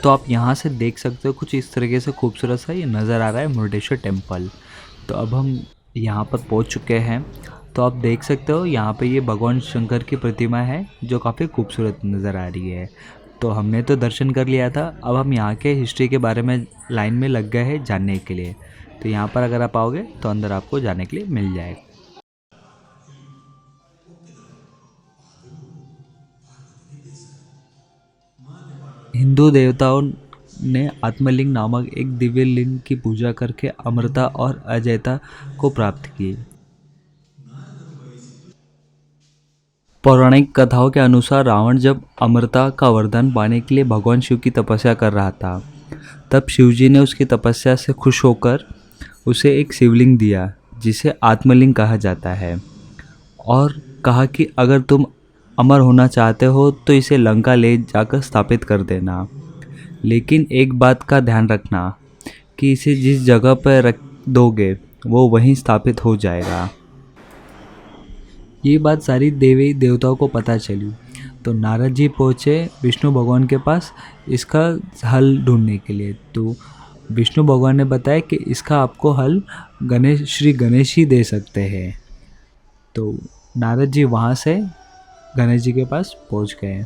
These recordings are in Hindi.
तो आप यहाँ से देख सकते हो कुछ इस तरीके से खूबसूरत सा ये नज़र आ रहा है मुरुडेश्वर टेम्पल। तो अब हम यहाँ पर पहुँच चुके हैं। तो आप देख सकते हो यहाँ पे ये भगवान शंकर की प्रतिमा है जो काफ़ी खूबसूरत नज़र आ रही है। तो हमने तो दर्शन कर लिया था, अब हम यहाँ के हिस्ट्री के बारे में लाइन में लग गए हैं जानने के लिए। तो यहाँ पर अगर आप आओगे तो अंदर आपको जाने के लिए मिल जाएगा। हिंदू देवताओं ने आत्मलिंग नामक एक दिव्य लिंग की पूजा करके अमरता और अजयता को प्राप्त की। पौराणिक कथाओं के अनुसार रावण जब अमरता का वरदान पाने के लिए भगवान शिव की तपस्या कर रहा था, तब शिवजी ने उसकी तपस्या से खुश होकर उसे एक शिवलिंग दिया जिसे आत्मलिंग कहा जाता है, और कहा कि अगर तुम अमर होना चाहते हो तो इसे लंका ले जाकर स्थापित कर देना, लेकिन एक बात का ध्यान रखना कि इसे जिस जगह पर रख दोगे वो वहीं स्थापित हो जाएगा। ये बात सारी देवी देवताओं को पता चली, तो नारद जी पहुँचे विष्णु भगवान के पास इसका हल ढूंढने के लिए। तो विष्णु भगवान ने बताया कि इसका आपको हल श्री गणेश ही दे सकते हैं। तो नारद जी वहाँ से गणेश जी के पास पहुँच गए।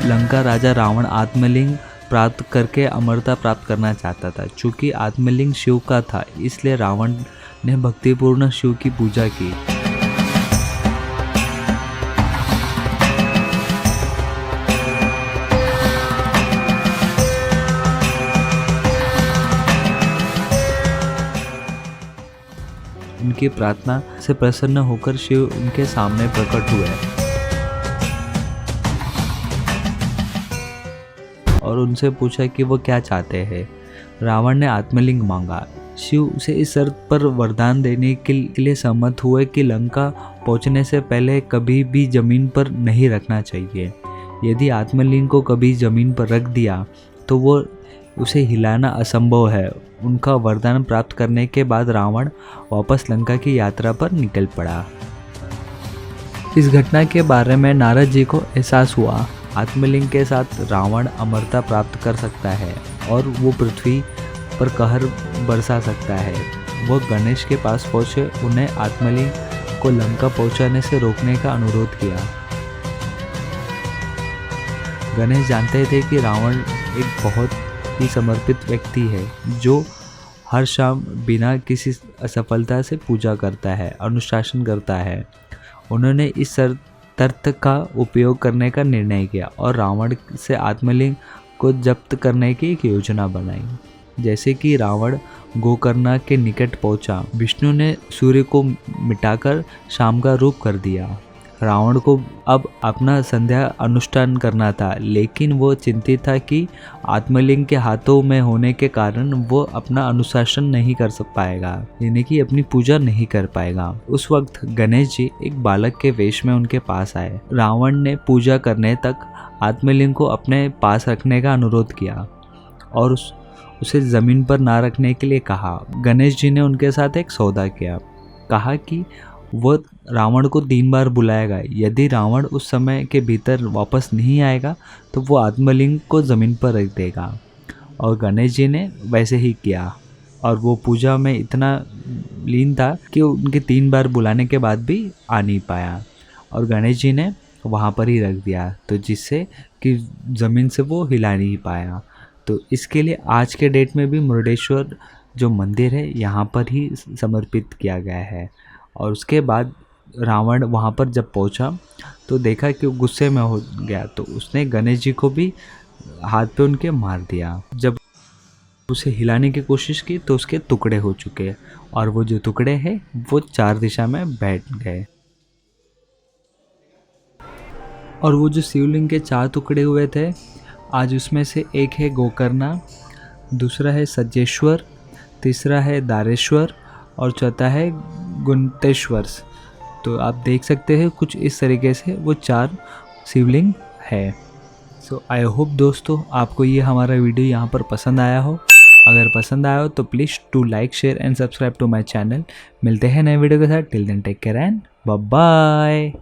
लंका राजा रावण आत्मलिंग प्राप्त करके अमरता प्राप्त करना चाहता था। चूँकि आत्मलिंग शिव का था, इसलिए रावण ने भक्तिपूर्ण शिव की पूजा की। उनकी प्रार्थना से प्रसन्न होकर शिव उनके सामने प्रकट हुए और उनसे पूछा कि वो क्या चाहते हैं। रावण ने आत्मलिंग मांगा। शिव उसे इस शर्त पर वरदान देने के लिए सहमत हुए कि लंका पहुंचने से पहले कभी भी जमीन पर नहीं रखना चाहिए। यदि आत्मलिंग को कभी जमीन पर रख दिया तो वो उसे हिलाना असंभव है। उनका वरदान प्राप्त करने के बाद रावण वापस लंका की यात्रा पर निकल पड़ा। इस घटना के बारे में नारद जी को एहसास हुआ। आत्मलिंग के साथ रावण अमरता प्राप्त कर सकता है और वो पृथ्वी पर कहर बरसा सकता है। वो गणेश के पास पहुँचे, उन्हें आत्मलिंग को लंका पहुँचाने से रोकने का अनुरोध किया। गणेश जानते थे कि रावण एक बहुत ही समर्पित व्यक्ति है जो हर शाम बिना किसी असफलता से पूजा करता है, अनुशासन करता है। उन्होंने इस तर्क का उपयोग करने का निर्णय किया और रावण से आत्मलिंग को जब्त करने की एक योजना बनाई। जैसे कि रावण गोकर्णा के निकट पहुंचा, विष्णु ने सूर्य को मिटाकर शाम का रूप कर दिया। रावण को अब अपना संध्या अनुष्ठान करना था, लेकिन वो चिंतित था कि आत्मलिंग के हाथों में होने के कारण वो अपना अनुशासन नहीं कर पाएगा, यानी कि अपनी पूजा नहीं कर पाएगा। उस वक्त गणेश जी एक बालक के वेश में उनके पास आए। रावण ने पूजा करने तक आत्मलिंग को अपने पास रखने का अनुरोध किया और उसे ज़मीन पर ना रखने के लिए कहा। गणेश जी ने उनके साथ एक सौदा किया। कहा कि वो रावण को 3 बार बुलाएगा। यदि रावण उस समय के भीतर वापस नहीं आएगा तो वो आत्मलिंग को ज़मीन पर रख देगा। और गणेश जी ने वैसे ही किया और वो पूजा में इतना लीन था कि उनके 3 बार बुलाने के बाद भी आ नहीं पाया और गणेश जी ने वहाँ पर ही रख दिया, तो जिससे कि ज़मीन से वो हिला नहीं पाया। तो इसके लिए आज के डेट में भी मुरुडेश्वर जो मंदिर है यहाँ पर ही समर्पित किया गया है। और उसके बाद रावण वहाँ पर जब पहुँचा तो देखा कि वो गुस्से में हो गया, तो उसने गणेश जी को भी हाथ पे उनके मार दिया। जब उसे हिलाने की कोशिश की तो उसके टुकड़े हो चुके, और वो जो टुकड़े हैं वो 4 दिशा में बैठ गए। और वो जो शिवलिंग के 4 टुकड़े हुए थे, आज उसमें से एक है गोकर्णा, दूसरा है सज्जेश्वर, तीसरा है दारेश्वर और चौथा है गुंतेश्वर। तो आप देख सकते हैं कुछ इस तरीके से वो 4 शिवलिंग है। सो आई होप दोस्तों आपको ये हमारा वीडियो यहाँ पर पसंद आया हो। अगर पसंद आया हो तो please to like share and subscribe to my channel. मिलते हैं नए वीडियो के साथ। Till then take care and bye bye.